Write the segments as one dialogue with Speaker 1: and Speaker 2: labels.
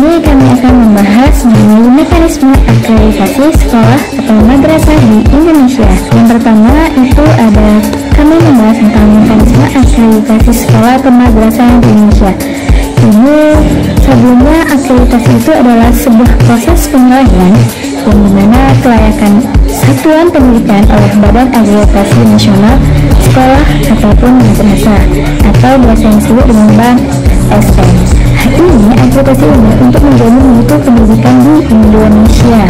Speaker 1: ini kami akan membahas mengenai mekanisme akreditasi sekolah atau madrasah di Indonesia. Yang pertama itu kami membahas tentang mekanisme akreditasi sekolah atau madrasah di Indonesia. Ini sebelumnya akreditasi itu adalah sebuah proses penilaian yang dimana kelayakan satuan pendidikan oleh Badan Akreditasi Nasional Sekolah ataupun Madrasah atau biasa disebut dengan BANSN. Ini akreditasi ini untuk menjamin mutu pendidikan di Indonesia.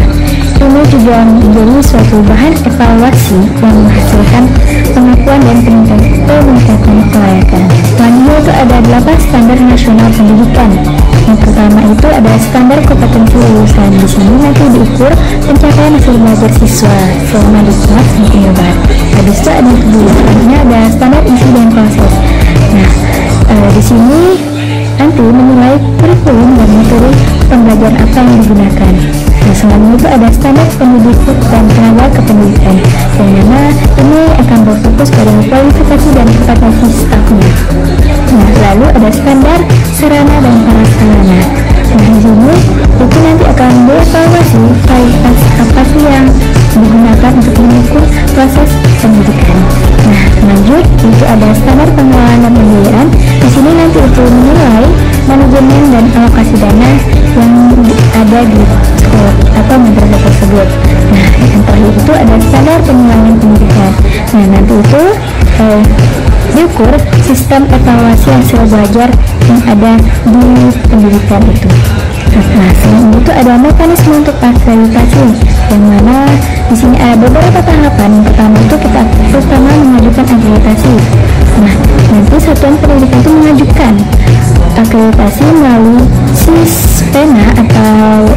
Speaker 1: Ini juga menjadi suatu bahan evaluasi yang menghasilkan pengakuan dan peningkatan kelayakan. Selanjutnya itu ada 8 standar nasional pendidikan. Yang pertama itu ada standar kompetensi lulusan. Di sini nanti diukur pencapaian hasil belajar siswa selama di kelas maupun lebar. Habis itu ada yang kedua, ini ada standar isi dan proses. Nah, di sini nanti menilai kurikulum dan metode pembelajaran apa yang digunakan. Nah, selanjutnya itu ada standar pendidik dan tenaga kependidikan, yang mana ini akan berfokus pada kualifikasi dan kapasitas stafnya. Nah, lalu ada standar sarana dan prasarana. Nah, di sini itu nanti akan dievaluasi kualitas apa sih yang digunakan untuk mengukur proses pendidikan. Nah, lanjut itu ada standar pengelolaan dan pembiayaan. Di sini nanti itu menilai manajemen dan alokasi dana yang ada di sekolah atau madrasah tersebut. Nah, yang terakhir itu ada standar penilaian pendidikan. Nah, nanti itu diukur sistem evaluasi hasil belajar yang ada di pendidikan itu. Nah, selain itu ada mekanisme untuk akreditasi, yang mana di sini ada beberapa tahapan. Pertama itu kita pertama mengajukan akreditasi. Nah, nanti satuan pendidikan itu mengajukan akreditasi melalui SISPENA atau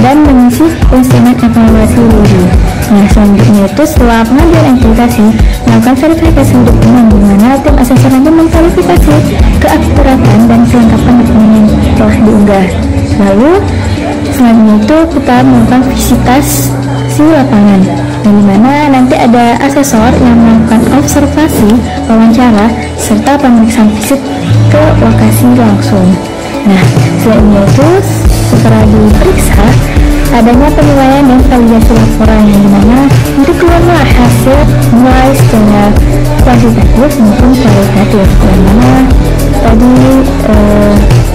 Speaker 1: dan mengisi instrumen evaluasi diri. Nah, selanjutnya itu setelah pengajuan akreditasi melakukan verifikasi dokumen, di mana tim asesor nanti memverifikasi keakuratan dan kelengkapan dokumen yang telah diunggah. Lalu selanjutnya itu kita melakukan visitasi lapangan, di mana nanti ada asesor yang melakukan observasi, wawancara, serta pemeriksaan fisik ke lokasi langsung. Nah, selanjutnya itu setelah diperiksa, adanya penilaian dan validasi laporan, yang dimana itu keluarlah hasil nilai secara kuantitatif maupun kualitatif, yang mana tadi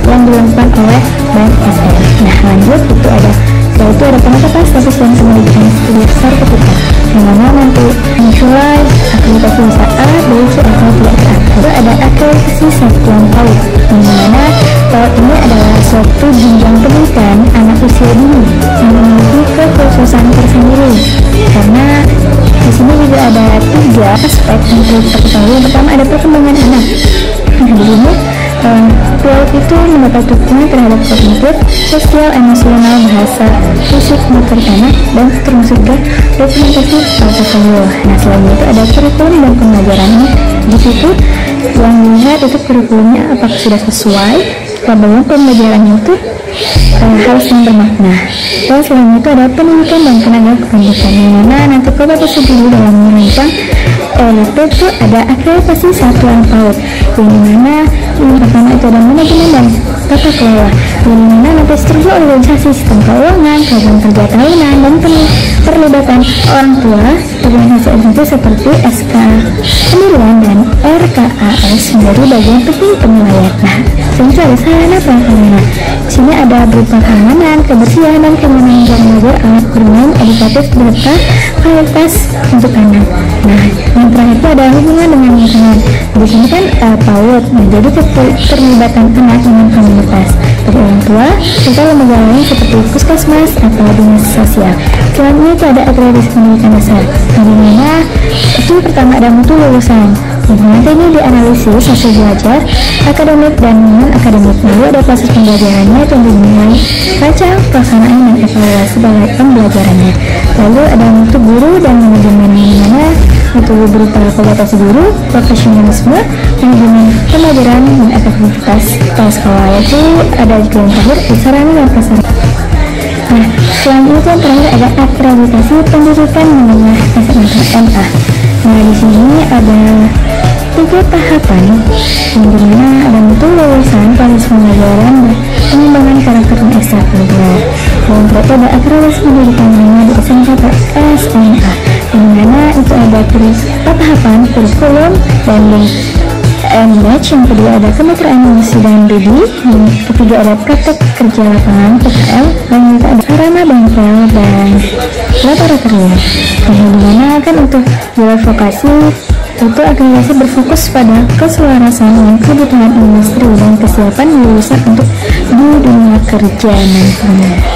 Speaker 1: yang dilakukan oleh BANSN. Nah, lanjut itu ada penetapan status dan pendidikan sertifikat, yang mana nanti menilai akreditasi bisa A, B, C atau tidak A. Lalu ada akreditasi satuan PAUD, yang mana PAUD ini adalah suatu jenjang pendidikan anak usia dini yang memiliki kekhususan tersendiri, karena di sini juga ada 3 aspek yang perlu kita ketahui. Yang pertama ada perkembangan anak. Nah, di sini PAUD itu mendapat dukungan terhadap kognitif, sosial, emosional, bahasa, fisik, motorik anak, dan termasuk juga dokumentasi portofolio. Nah, selain itu ada kurikulum dan pembelajarannya. Di situ yang dilihat itu kurikulumnya apakah sudah sesuai, lalu pembelajarannya itu harus yang bermakna. Dan selain itu ada pendidikan dan tenaga kependidikan, yang mana nanti kompetisi dulu dalam merancang itu ada akreditasi satuan PAUD, yang dimana yang pertama itu ada manajemen dan tata kelola, yang dimana nanti struktur organisasi, sistem keuangan, program kerja tahunan, dan perlibatan orang tua, organisasi seperti SK Pendirian dan RKAS menjadi bagian penting penilaian. Nah, tentu ada sarana prasarana. Di sini ada berupa keamanan, kebersihan, dan kenyamanan jam belajar, alat bermain, edukatif, serta kualitas untuk anak. Nah, yang terakhir itu ada hubungan dengan lingkungan. Di sini kan PAUD, menjadi terlibatan anak dengan komunitas, dari orang tua, serta lembaga lain seperti puskesmas atau dinas sosial. Selanjutnya itu ada akreditasi pendidikan dasar, di mana itu pertama ada mutu lulusan. Nanti ini dianalisis hasil belajar, akademik dan non akademik. Lalu ada proses pembelajarannya itu dinilai rancang, pelaksanaan, dan evaluasi pembelajarannya. Lalu ada mutu guru dan manajemen, yang mana itu berupa kualitas guru, profesionalisme, manajemen pembelajaran, dan efektivitas sekolah. Itu ada juga yang terakhir sarana dan prasarana. Nah, selain itu yang terakhir ada akreditasi pendidikan menengah SMA. Nah, di sini ada 3 tahapan yang dimana ada mutu lulusan, proses pembelajaran, dan pengembangan karakter dan ekstrakurikuler. Dan berarti ada akreditasi pendidikan menengah di SMK SMA, yang dimana itu ada 4 tahapan kurikulum dan batch. Yang kedua ada kemitraan industri dan BD, yang ketiga ada praktek kerja lapangan PKL, dan yang ada sarana bengkel dan laboratorium. Yang dimana kan untuk jalur vokasi itu akreditasi berfokus pada keselarasan dengan kebutuhan industri dan kesiapan lulusan untuk di dunia kerja nantinya.